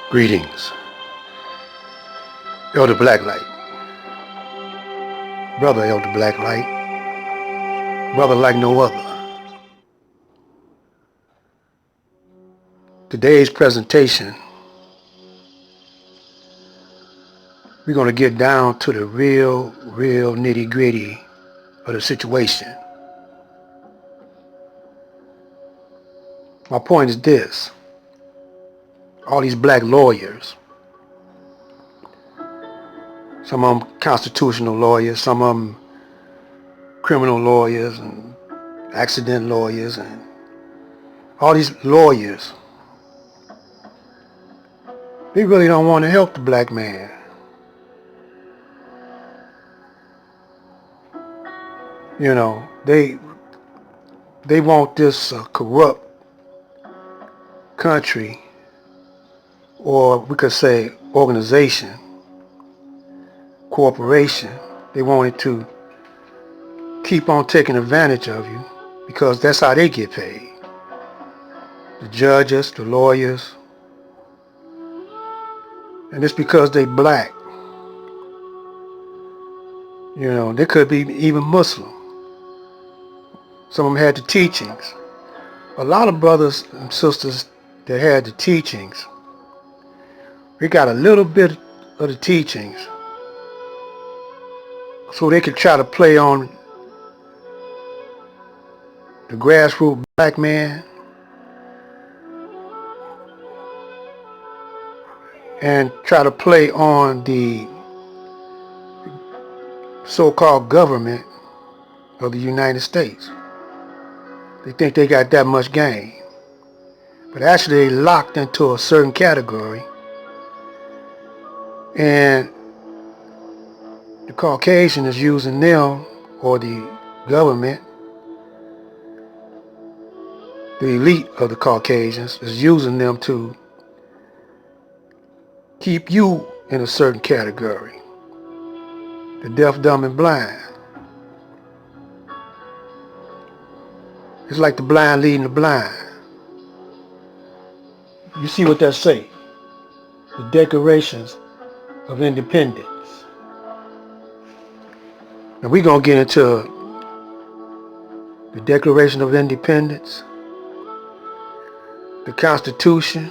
Greetings, Elder Blacklight, Brother Elder Blacklight, brother like no other. Today's presentation, we're going to get down to the real nitty-gritty of the situation. My point is this: all these black lawyers, some of them constitutional lawyers, some of them criminal lawyers and accident lawyers, and all these lawyers, they really don't want to help the black man. You know, they want this corrupt country, or we could say organization, corporation. They want it to keep on taking advantage of you because that's how they get paid. The judges, the lawyers, and it's because they black. You know, they could be even Muslim. Some of them had the teachings. A lot of brothers and sisters that had the teachings, we got a little bit of the teachings so they could try to play on the grassroots black man and try to play on the so-called government of the United States. They think they got that much game, but actually they locked into a certain category, and the Caucasian is using them, or the government, the elite of the Caucasians is using them to keep you in a certain category. The deaf, dumb, and blind. It's like the blind leading the blind. You see what that say? The Declarations of Independence. Now we're going to get into the Declaration of Independence, the Constitution,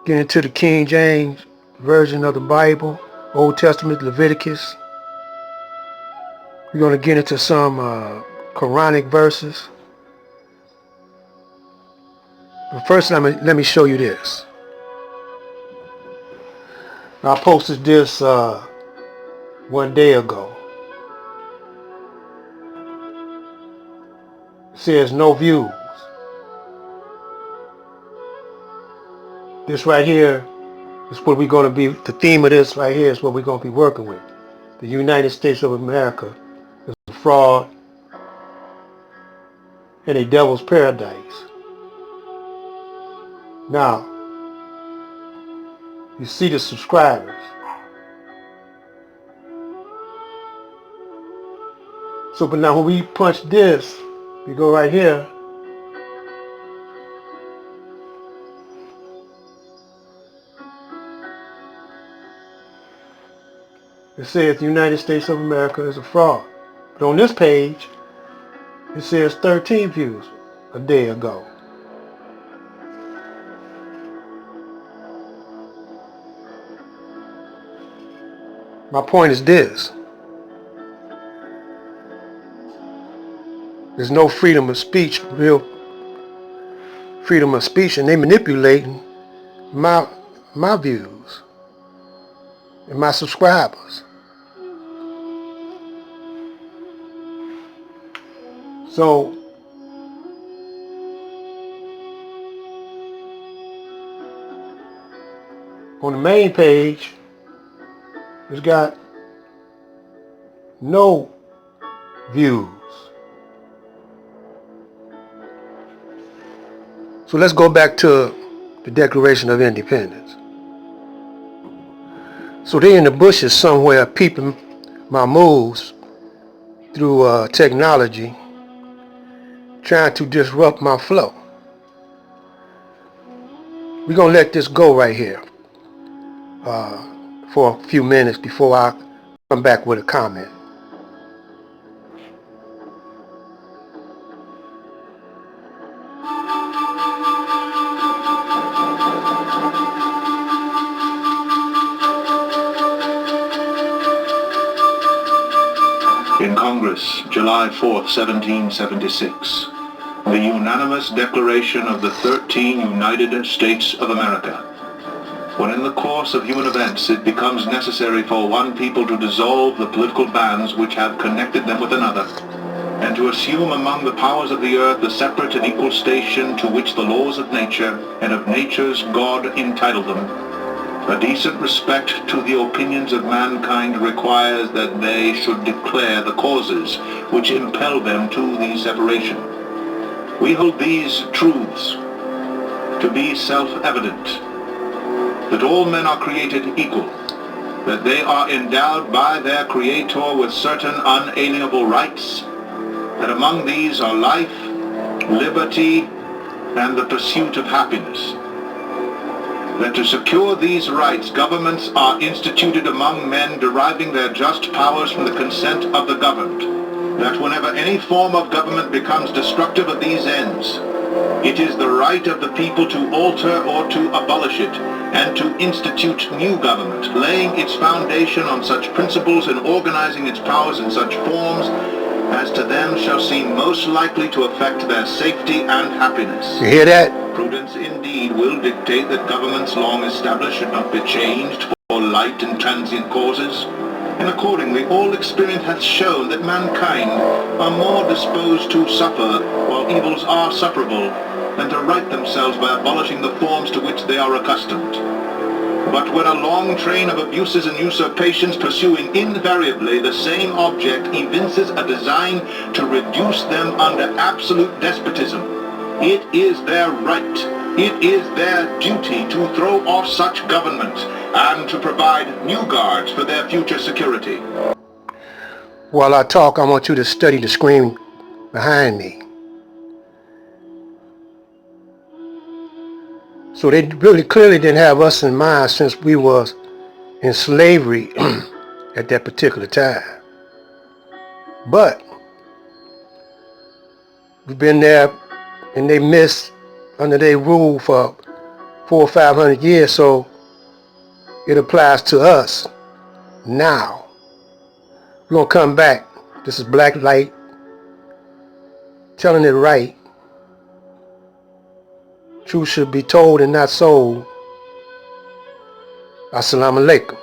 get into the King James Version of the Bible, Old Testament, Leviticus. We're going to get into some Quranic verses. But first, let me show you this. Now, I posted this one day ago. It says no views. This right here is what we're going to be, the theme of this right here is what we're going to be working with. The United States of America is a fraud and a devil's paradise. Now, you see the subscribers. So, but now when we punch this, we go right here. It says the United States of America is a fraud. But on this page, it says 13 views a day ago. My point is this. There's no freedom of speech, real freedom of speech, and they manipulating my views and my subscribers. So on the main page, it's got no views. So let's go back to the Declaration of Independence. So they in the bushes somewhere peeping my moves through technology, trying to disrupt my flow. We're going to let this go right here for a few minutes before I come back with a comment. In Congress, July 4th, 1776, the unanimous declaration of the 13 United States of America. When in the course of human events it becomes necessary for one people to dissolve the political bands which have connected them with another, and to assume among the powers of the earth the separate and equal station to which the laws of nature and of nature's God entitle them, a decent respect to the opinions of mankind requires that they should declare the causes which impel them to the separation. We hold these truths to be self-evident, that all men are created equal, that they are endowed by their Creator with certain unalienable rights, that among these are life, liberty, and the pursuit of happiness. That to secure these rights, governments are instituted among men deriving their just powers from the consent of the governed. That whenever any form of government becomes destructive of these ends, it is the right of the people to alter or to abolish it, and to institute new government, laying its foundation on such principles and organizing its powers in such forms as to them shall seem most likely to affect their safety and happiness. You hear that? Prudence indeed will dictate that governments long established should not be changed for light and transient causes, and accordingly all experience hath shown that mankind are more disposed to suffer while evils are sufferable than to right themselves by abolishing the forms to which they are accustomed. But when a long train of abuses and usurpations pursuing invariably the same object evinces a design to reduce them under absolute despotism, it is their right, it is their duty to throw off such government and to provide new guards for their future security. While I talk, I want you to study the screen behind me. So they really clearly didn't have us in mind since we was in slavery at that particular time. But we've been there in their midst under their rule for 400 or 500 years, so it applies to us now. We're going to come back. This is Black Light, telling it right. Truth should be told and not sold. Assalamu alaikum.